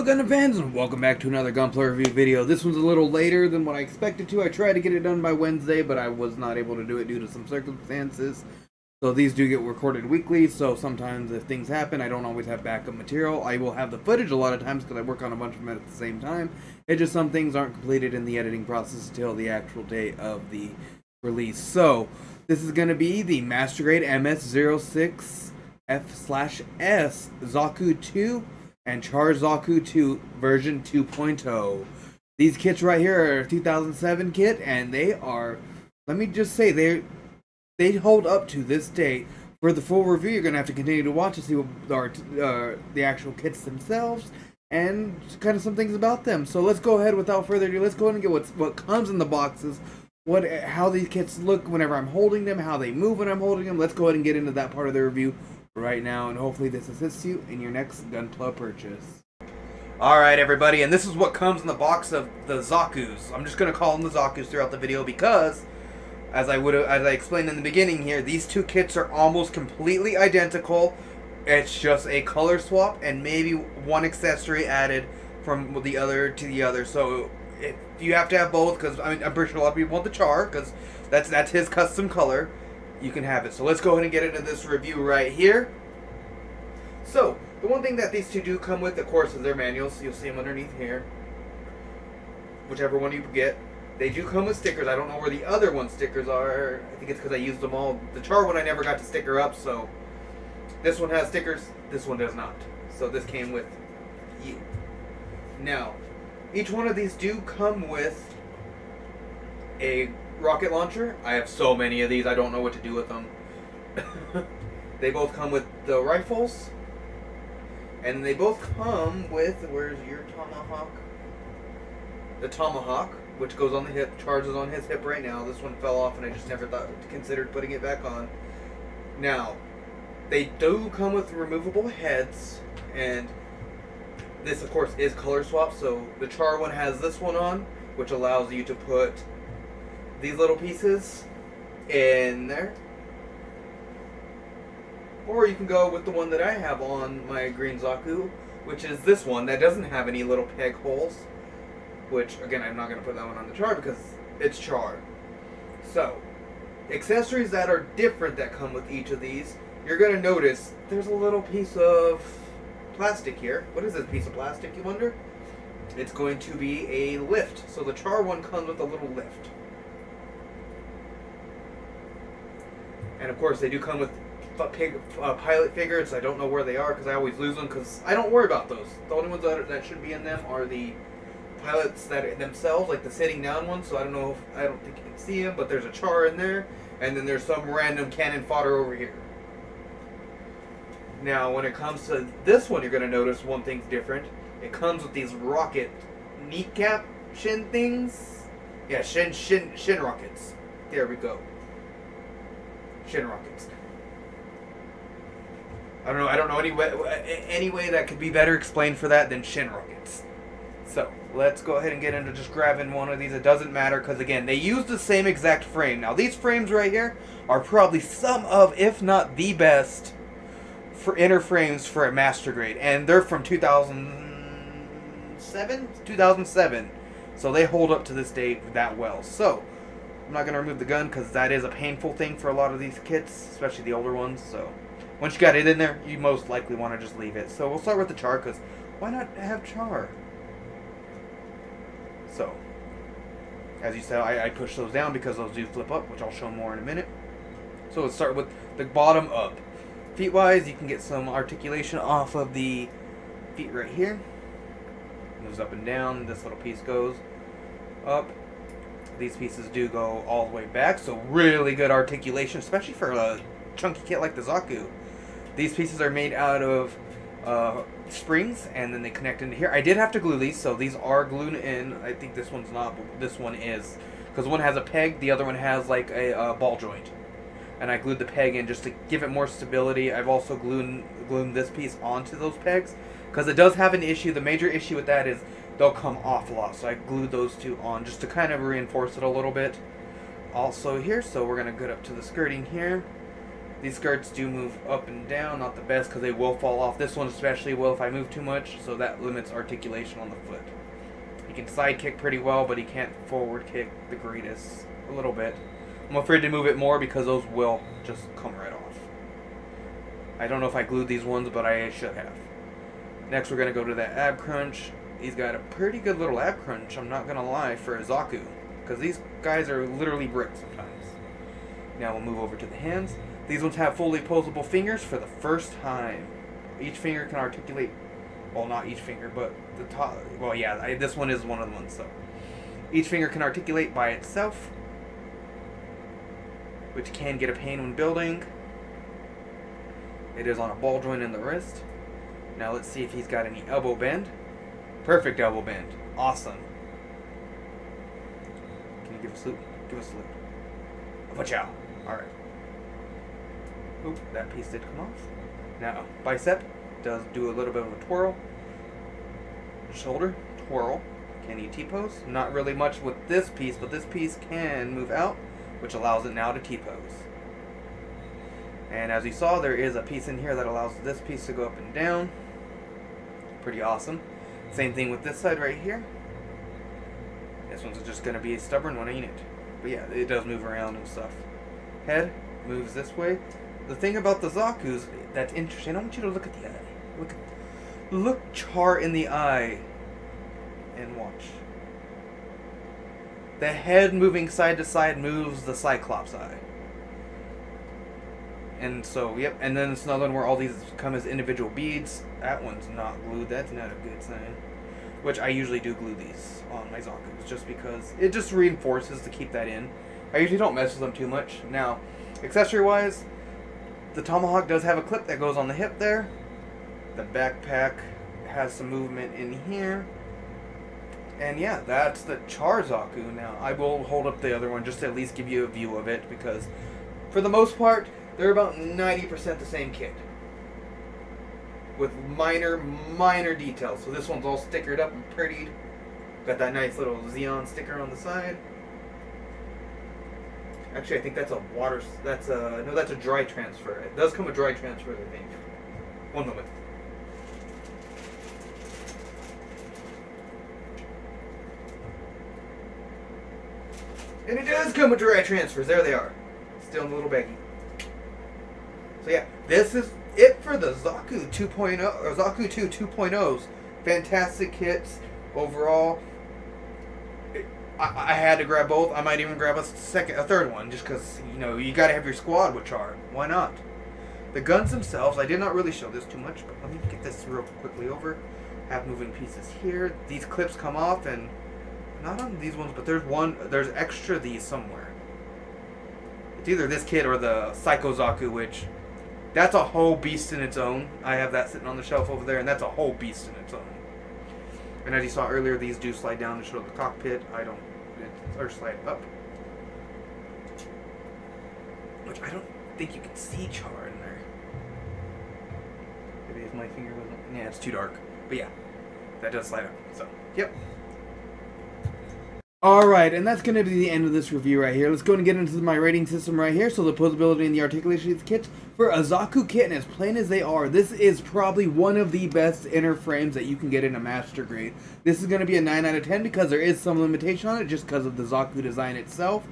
Gundam fans, and welcome back to another Gunpla review video. This one's a little later than what I expected to. I tried to get it done by Wednesday, but I was not able to do it due to some circumstances. So these do get recorded weekly, so sometimes if things happen, I don't always have backup material. I will have the footage a lot of times because I work on a bunch of them at the same time. It's just some things aren't completed in the editing process until the actual date of the release. So, this is going to be the Mastergrade MS06F/S Zaku II and Charizaku II version 2.0. These kits right here are a 2007 kit, and they are, let me just say, they hold up to this date. For the full review, you're going to have to continue to watch to see what the actual kits themselves and kind of some things about them. So let's go ahead, without further ado, let's go ahead and get what comes in the boxes, how these kits look whenever I'm holding them, how they move when I'm holding them. Let's go ahead and get into that part of the review right now, and hopefully this assists you in your next Gunpla purchase. Alright everybody, and this is what comes in the box of the Zakus. I'm just going to call them the Zakus throughout the video because, as I explained in the beginning here, these two kits are almost completely identical. It's just a color swap and maybe one accessory added from the other to the other. So if you have to have both, because I mean, I'm pretty sure a lot of people want the Char, because that's his custom color, you can have it. So let's go ahead and get into this review right here. So, the one thing that these two do come with, of course, is their manuals. You'll see them underneath here. Whichever one you get. They do come with stickers. I don't know where the other one's stickers are. I think it's because I used them all. The Char one I never got to sticker up, so this one has stickers, this one does not. So this came with you. Now, each one of these do come with a rocket launcher. I have so many of these, I don't know what to do with them. They both come with the rifles. And they both come with, where's your tomahawk? The tomahawk, which goes on the hip, charges on his hip right now. This one fell off and I just never considered putting it back on. Now, they do come with removable heads, and this of course is color swap. So the Char one has this one on, which allows you to put these little pieces in there. Or you can go with the one that I have on my green Zaku, which is this one that doesn't have any little peg holes. Which, again, I'm not going to put that one on the Char because it's Char. So, accessories that are different that come with each of these, you're going to notice there's a little piece of plastic here. What is this piece of plastic, you wonder? It's going to be a lift. So the Char one comes with a little lift. And of course, they do come with pilot figures. I don't know where they are because I always lose them because I don't worry about those. The only ones that should be in them are the pilots that themselves, like the sitting down ones. So I don't know I don't think you can see them, but there's a Char in there, and then there's some random cannon fodder over here. Now, when it comes to this one, you're going to notice one thing's different. It comes with these rocket kneecap shin things. Yeah, shin rockets. There we go. Shin rockets. I don't know any way that could be better explained for that than shin rockets. So, let's go ahead and get into just grabbing one of these. It doesn't matter because, again, they use the same exact frame. Now, these frames right here are probably some of, if not the best, for inner frames for a Mastergrade. And they're from 2007? 2007. So, they hold up to this day that well. So, I'm not going to remove the gun because that is a painful thing for a lot of these kits, especially the older ones. So, once you got it in there, you most likely want to just leave it. So, we'll start with the Char because why not have Char? So, as you said, I push those down because those do flip up, which I'll show more in a minute. So let's start with the bottom up. Feet-wise, you can get some articulation off of the feet right here. Moves up and down. This little piece goes up. These pieces do go all the way back, so really good articulation, especially for a chunky kit like the Zaku. These pieces are made out of springs, and then they connect into here. I did have to glue these, so these are glued in. I think this one's not, but this one is, because one has a peg, the other one has like a ball joint, and I glued the peg in just to give it more stability. I've also glued this piece onto those pegs because it does have an issue. The major issue with that is they'll come off a lot, so I glued those two on just to kind of reinforce it a little bit. Also here, so we're gonna get up to the skirting here. These skirts do move up and down, not the best because they will fall off. This one especially will if I move too much, so that limits articulation on the foot. He can side kick pretty well, but he can't forward kick the greatest. A little bit. I'm afraid to move it more because those will just come right off. I don't know if I glued these ones, but I should have. Next we're going to go to that ab crunch. He's got a pretty good little ab crunch, I'm not going to lie, for a Zaku. Because these guys are literally bricks sometimes. Now we'll move over to the hands. These ones have fully posable fingers for the first time. Each finger can articulate, well, not each finger, but the top, well, yeah, this one is one of the ones, so. Each finger can articulate by itself, which can get a pain when building. It is on a ball joint in the wrist. Now let's see if he's got any elbow bend. Perfect elbow bend. Awesome. Can you give a salute? Give a salute. Watch out. Alright. Oop, that piece did come off. Now, bicep does do a little bit of a twirl. Shoulder, twirl. Can you T-pose? Not really much with this piece, but this piece can move out, which allows it now to T-pose. And as you saw, there is a piece in here that allows this piece to go up and down. Pretty awesome. Same thing with this side right here. This one's just going to be a stubborn one, ain't it? But yeah, it does move around and stuff. Head moves this way. The thing about the Zaku's that's interesting, I want you to look at the eye. Look Char in the eye and watch. The head moving side to side moves the Cyclops eye. And so, yep, and then it's another one where all these come as individual beads. That one's not glued, that's not a good sign. Which I usually do glue these on my Zaku's just because it just reinforces to keep that in. I usually don't mess with them too much. Now, accessory-wise, the tomahawk does have a clip that goes on the hip there. The backpack has some movement in here. And yeah, that's the Charizaku. Now, I will hold up the other one just to at least give you a view of it because, for the most part, they're about 90% the same kit. With minor details. So this one's all stickered up and prettied. Got that nice little Xeon sticker on the side. Actually, I think that's a water... no, that's a dry transfer. It does come with dry transfer, I think. One moment. And it does come with dry transfers. There they are. Still in the little baggie. So yeah, this is it for the Zaku 2.0 or Zaku 2 2.0s. Fantastic kits overall. I had to grab both. I might even grab a third one just because, you know, you gotta have your squad with Char. Why not? The guns themselves, I did not really show this too much, but let me get this real quickly over. Have moving pieces here. These clips come off, and not on these ones, but there's extra these somewhere. It's either this kit or the Psycho Zaku, which that's a whole beast in its own. I have that sitting on the shelf over there, and that's a whole beast in its own. And as you saw earlier, these do slide down to show the cockpit. Or slide up. Which I don't think you can see Char in there. Maybe if my finger wasn't... Yeah, it's too dark. But yeah, that does slide up. So, yep. Alright, and that's going to be the end of this review right here. Let's go and get into my rating system right here. So the posability and the articulation of these kits. For a Zaku kit, and as plain as they are, this is probably one of the best inner frames that you can get in a Mastergrade. This is going to be a 9 out of 10 because there is some limitation on it just because of the Zaku design itself.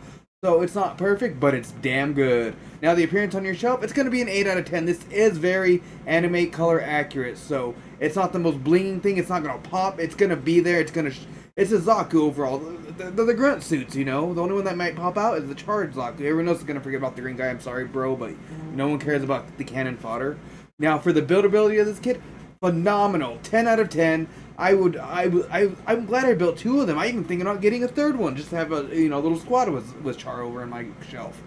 So it's not perfect, but it's damn good. Now the appearance on your shelf, it's going to be an 8 out of 10. This is very anime color accurate, so it's not the most blinging thing. It's not going to pop. It's going to be there. It's a Zaku overall. The grunt suits, you know. The only one that might pop out is the charged Zaku. Everyone else is going to forget about the green guy. I'm sorry, bro, but no one cares about the cannon fodder. Now, for the buildability of this kit, phenomenal. 10 out of 10. I'm glad I built 2 of them. I even thinking about getting a third one just to have a little squad with Char over in my shelf.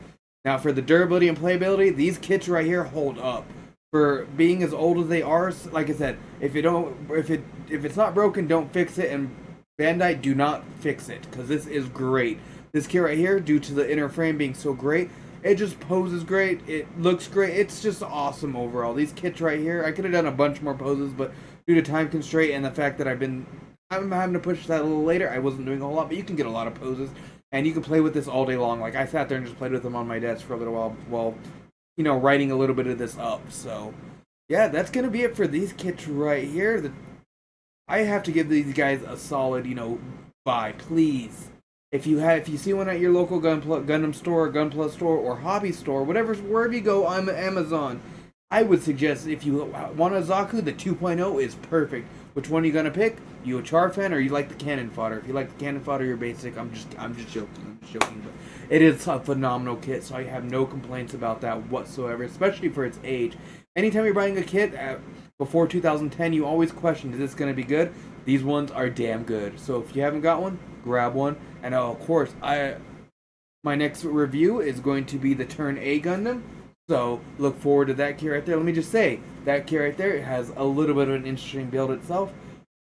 Now, for the durability and playability, these kits right here hold up. For being as old as they are, like I said, if it's not broken, don't fix it, and Bandai, do not fix it, because this is great. This kit right here, due to the inner frame being so great, it just poses great, it looks great, it's just awesome overall. These kits right here, I could have done a bunch more poses, but due to time constraint and the fact that I'm having to push that a little later, I wasn't doing a whole lot, but you can get a lot of poses, and you can play with this all day long. Like, I sat there and just played with them on my desk for a little while you know, writing a little bit of this up. So yeah, that's gonna be it for these kits right here. I have to give these guys a solid, you know, buy, please. If you see one at your local Gundam store, Gunpla store, or hobby store, wherever you go on Amazon, I would suggest if you want a Zaku, the 2.0 is perfect. Which one are you gonna pick? You a Char fan or you like the cannon fodder? If you like the cannon fodder, you're basic. I'm just joking. But it is a phenomenal kit, so I have no complaints about that whatsoever, especially for its age. Anytime you're buying a kit before 2010, you always question, is this gonna be good? These ones are damn good. So if you haven't got one, grab one. And of course, my next review is going to be the Turn A Gundam. So look forward to that kit right there. Let me just say, that kit right there has a little bit of an interesting build itself.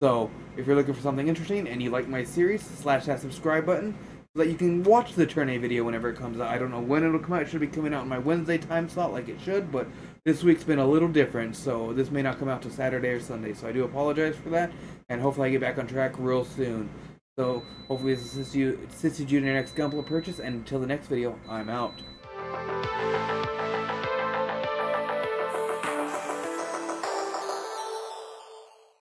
So if you're looking for something interesting and you like my series, slash that subscribe button so that you can watch the Turn A video whenever it comes out. I don't know when it'll come out. It should be coming out on my Wednesday time slot like it should, but this week's been a little different, so this may not come out till Saturday or Sunday. So I do apologize for that, and hopefully I get back on track real soon. So hopefully this assisted you in your next Gunpla purchase, and until the next video, I'm out.